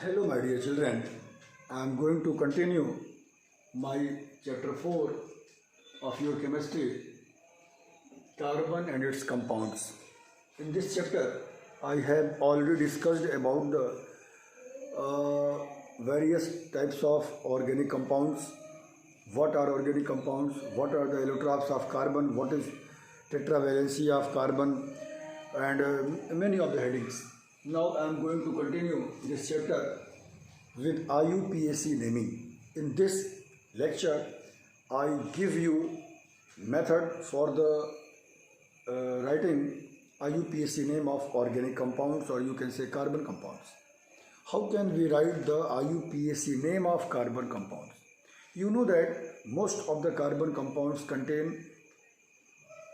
Hello, my dear children. I am going to continue my chapter 4 of your chemistry, carbon and its compounds. In this chapter, I have already discussed about the various types of organic compounds. What are organic compounds? What are the allotropes of carbon? What is tetravalency of carbon? And many of the headings. Now I am going to continue this chapter with IUPAC naming. In this lecture, I give you method for the writing IUPAC name of organic compounds, or you can say carbon compounds. How can we write the IUPAC name of carbon compounds? You know that most of the carbon compounds contain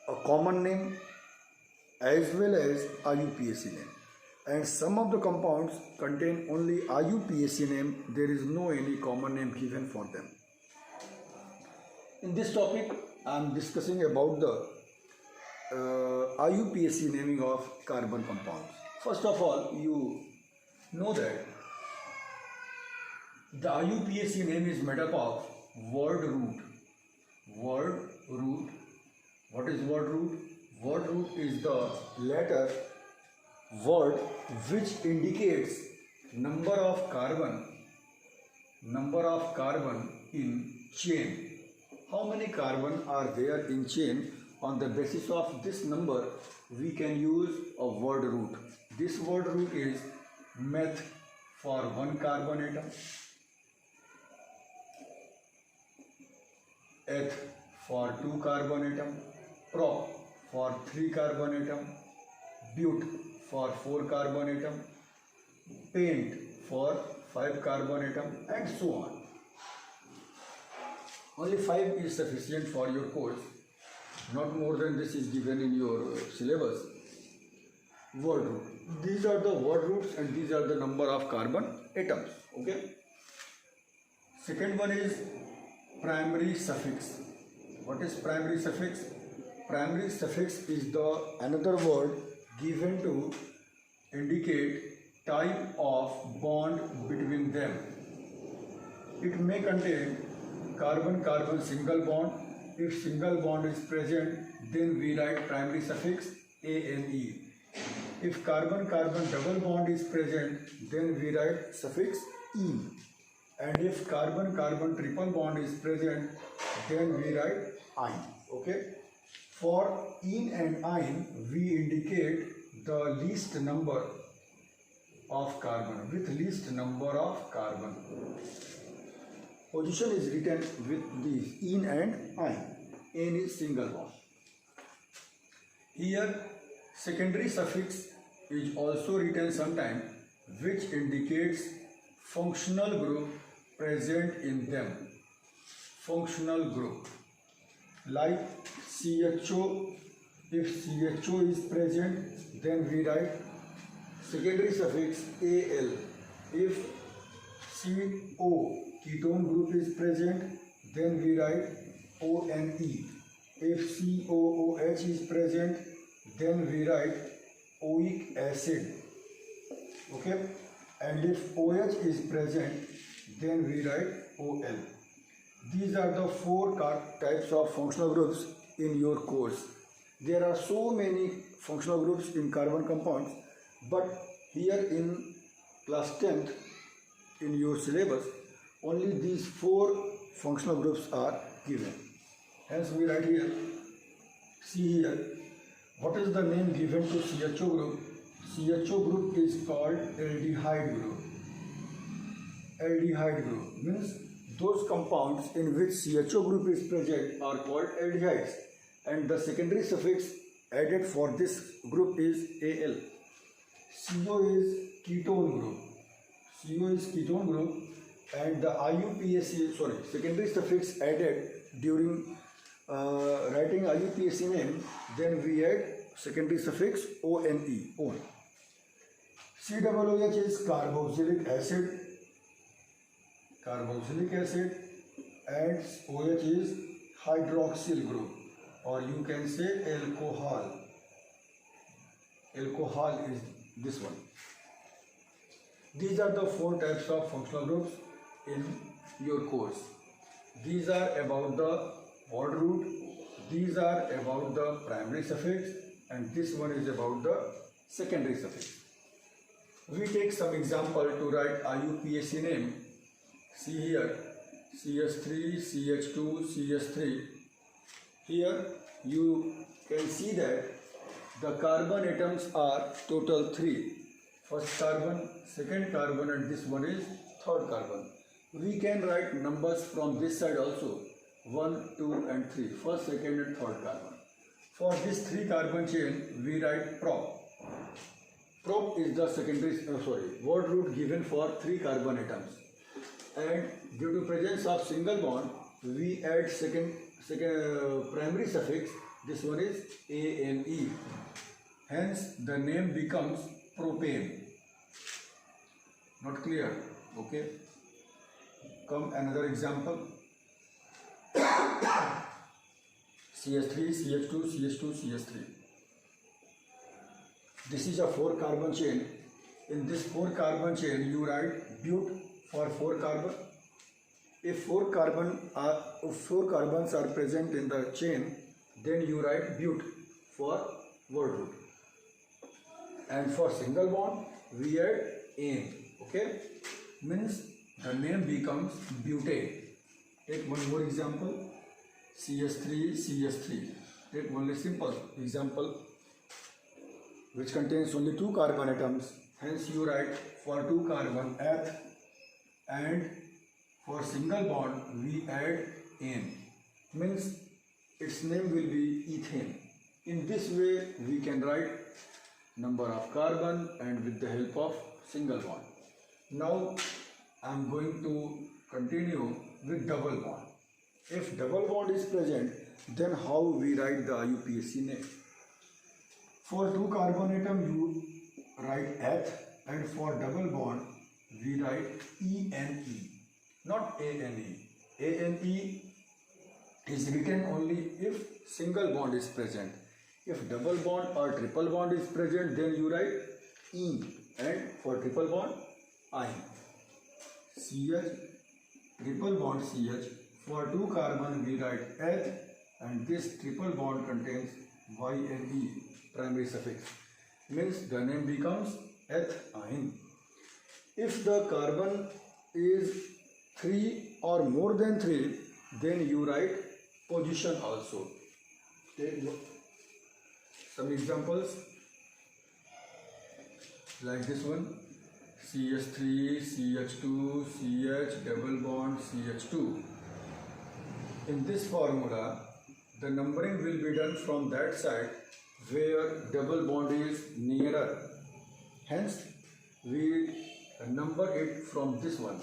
a common name as well as IUPAC name, and some of the compounds contain only IUPAC name. There is no any common name given for them. In this topic, I am discussing about the IUPAC naming of carbon compounds. First of all, you know that the IUPAC name is made up of word root. Word root. What is word root? Word root is the letter word which indicates number of carbon in chain. How many carbon are there in chain? On the basis of this number, we can use a word root. This word root is meth for 1 carbon atom, eth for 2 carbon atom, prop for 3 carbon atom, but for 4 carbon atom, paint for 5 carbon atom, and so on. Only 5 is sufficient for your course. Not more than this is given in your syllabus. Word root. These are the word roots and these are the number of carbon atoms. Okay. Second one is primary suffix. What is primary suffix? Primary suffix is the another word given to indicate type of bond between them. It may contain carbon-carbon single bond. If single bond is present, then we write primary suffix ANE. If carbon-carbon double bond is present, then we write suffix E. And if carbon-carbon triple bond is present, then we write ine. Okay. For ene and ine, we indicate the least number of carbon with least number of carbon. Position is written with these ene and ine. Ene is single bond. Here, secondary suffix is also written sometime, which indicates functional group present in them. Functional group. Like CHO, if CHO is present, then we write secondary suffix AL. If CO, ketone group is present, then we write ONE. If COOH is present, then we write oic acid. Okay, and if OH is present, then we write OL. These are the 4 types of functional groups in your course. There are so many functional groups in carbon compounds, but here in class 10th in your syllabus, only these 4 functional groups are given. Hence we write here, see here, what is the name given to CHO group? CHO group is called aldehyde group. Aldehyde group means those compounds in which CHO group is present are called aldehydes, and the secondary suffix added for this group is Al. CO is ketone group. CO is ketone group, and the IUPAC, secondary suffix added during writing IUPAC name, then we add secondary suffix ONE. On. COOH is carboxylic acid. Carboxylic acid, and OH is hydroxyl group, or you can say alcohol. Alcohol is this one. These are the 4 types of functional groups in your course. These are about the word root, these are about the primary suffix, and this one is about the secondary suffix. We take some example to write IUPAC name. See here, CH3, CH2, CH3. Here you can see that the carbon atoms are total 3. First carbon, second carbon, and this one is third carbon. We can write numbers from this side also, 1, 2 and 3, first, second and third carbon. For this 3 carbon chain, we write prop. Prop is the word root given for 3 carbon atoms. And due to presence of single bond, we add second primary suffix. This one is ANE. Hence, the name becomes propane. Not clear? Okay. Come another example. CH3, CH2, CH2, CH3. This is a 4 carbon chain. In this 4 carbon chain, you write but for 4 carbon. If 4 carbons are present in the chain, then you write but for word root. And for single bond, we add ane. Okay, means the name becomes butane. Take one more example. CH3, CH3. Take only simple example which contains only 2 carbon atoms. Hence you write for 2 carbon eth, and for single bond we add ane. Means its name will be ethane. In this way we can write number of carbon and with the help of single bond. Now I am going to continue with double bond. If double bond is present, then how we write the IUPAC name? For 2 carbon atom you write eth, and for double bond we write ENE, not ANE. ANE is written only if single bond is present. If double bond or triple bond is present, then you write E, and for triple bond I. CH, triple bond CH. For 2 carbon we write eth, and this triple bond contains YNE, primary suffix. Means the name becomes ethine. If the carbon is 3 or more than 3, then you write position also. Take some examples like this one. CH3, CH2, CH, double bond, CH2. In this formula, the numbering will be done from that side where double bond is nearer. Hence, we number it from this one,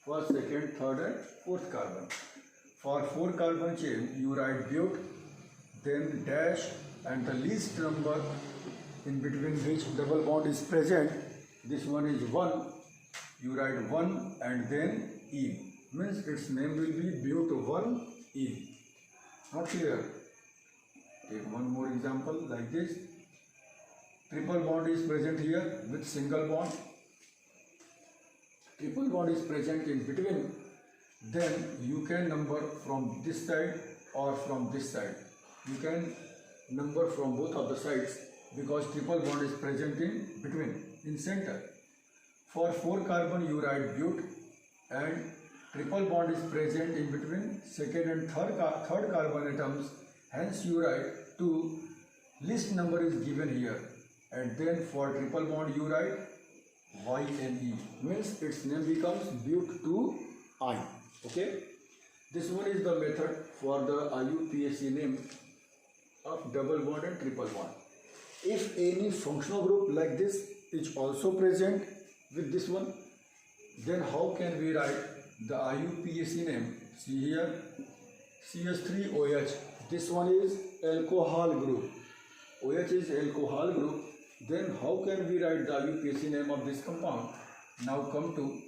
first, second, third and fourth carbon. For 4 carbon chain, you write but, then dash, and the least number in between which double bond is present, this one is 1, you write 1 and then E. Means its name will be but1E. Not clear? Take one more example like this. Triple bond is present here with single bond. Triple bond is present in between. Then you can number from this side or from this side. You can number from both of the sides because triple bond is present in between, in center. For 4 carbon you write but, and triple bond is present in between second and third carbon atoms. Hence you write 2, list number is given here, and then for triple bond you write YNE. Means its name becomes but2I. Okay, this one is the method for the IUPAC name of double bond and triple bond. If any functional group like this is also present with this one, then how can we write the IUPAC name? See here, CH3OH. This one is alcohol group. OH is alcohol group. Then how can we write the IUPAC name of this compound? Now come to,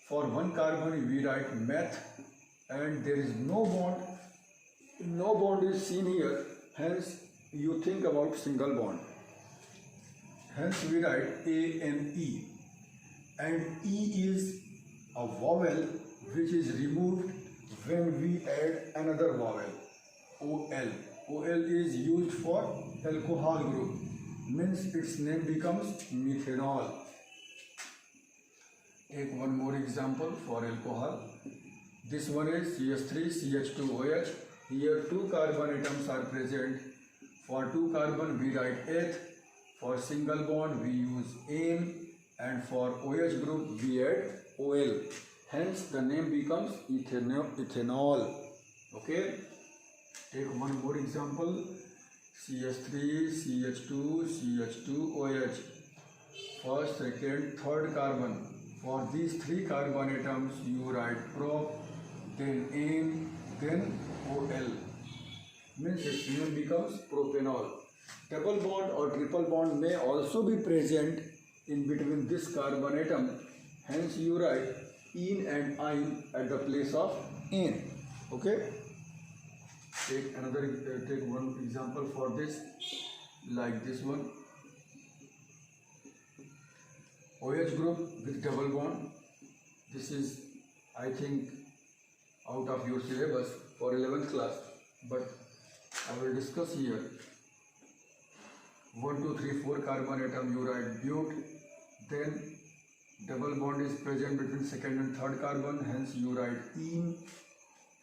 for 1 carbon we write meth, and there is no bond. No bond is seen here. Hence you think about single bond. Hence we write ANE. and E is a vowel which is removed when we add another vowel, OL. OL is used for alcohol group, means its name becomes methanol. Take one more example for alcohol. This one is CH3CH2OH. Here two carbon atoms are present. For two carbon we write eth. For single bond we use ane, and for OH group we add OL. Hence the name becomes ethanol. Okay. Take one more example. CH3CH2CH2OH. First, second, third carbon. For these three carbon atoms you write prop, then ane, then OL. Means its name becomes propanol. Double bond or triple bond may also be present in between this carbon atom. Hence you write ene and ine at the place of ane. Okay. Take one example for this, like this one. OH group with double bond. This is, I think, out of your syllabus for 11th class, but I will discuss here. 1, 2, 3, 4 carbon atom you write but, then double bond is present between second and third carbon, hence you write ene,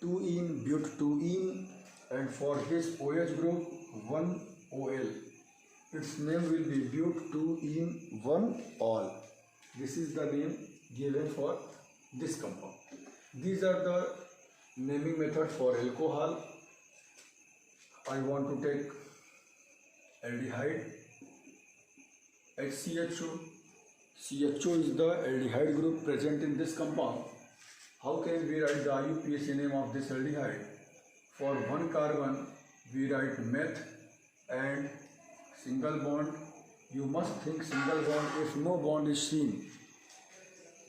2 ene, but 2 ene, and for this OH group 1 OL. Its name will be but 2 ene 1 ol. This is the name given for this compound. These are the naming methods for alcohol. I want to take aldehyde, HCHO. CHO is the aldehyde group present in this compound. How can we write the IUPAC name of this aldehyde? For one carbon we write meth and single bond. You must think single bond if no bond is seen.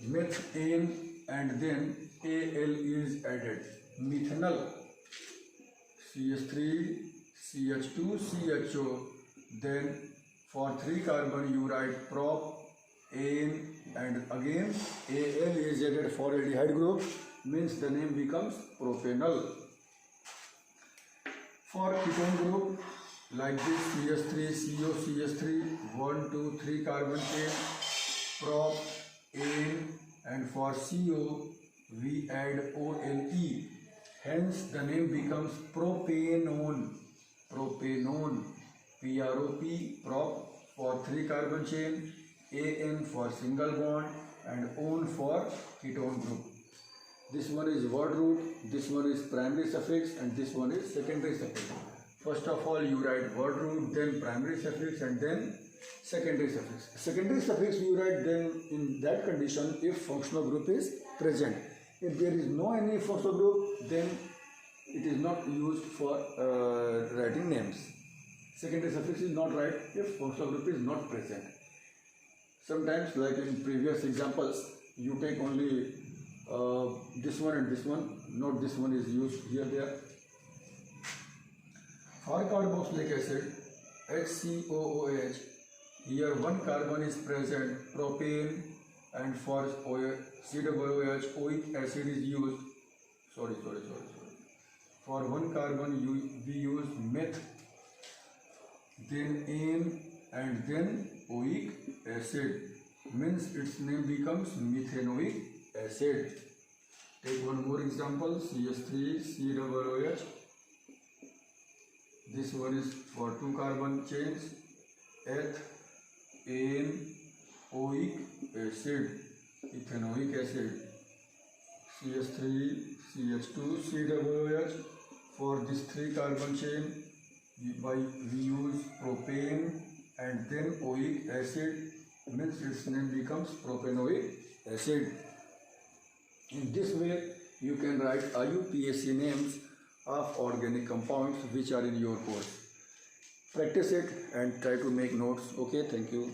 Methane and then Al is added. Methanol. CH3, CH2, CHO. Then for 3 carbon you write prop, ane, and again Al is added for aldehyde group, means the name becomes propanol. For ketone group, like this, CH3, CO, CH3, 1, 2, 3 carbon chain, prop, ane, and for CO we add OLE. Hence the name becomes propanone. Propanone. PROP, prop for 3 carbon chain, AN for single bond, and ON for ketone group. This one is word root, this one is primary suffix, and this one is secondary suffix. First of all you write word root, then primary suffix, and then secondary suffix. Secondary suffix you write then in that condition if functional group is present. If there is no any functional group, then it is not used for writing names. Secondary suffix is not right if functional group is not present. Sometimes, like in previous examples, you take only this one and this one. Note this one is used here, there. For carboxylic acid, HCOOH, here one carbon is present, propane, and for COOH, oic acid is used. For one carbon we use meth, then ane, and then oic acid. Means its name becomes methanoic acid. Take one more example, CH3COOH. This one is for 2 carbon chains, eth, ane, oic acid, ethanoic acid. CH3CH2COOH. For this 3 carbon chain we use propane and then oic acid, means its name becomes propanoic acid. In this way you can write IUPAC names of organic compounds which are in your course. Practice it and try to make notes. Okay, thank you.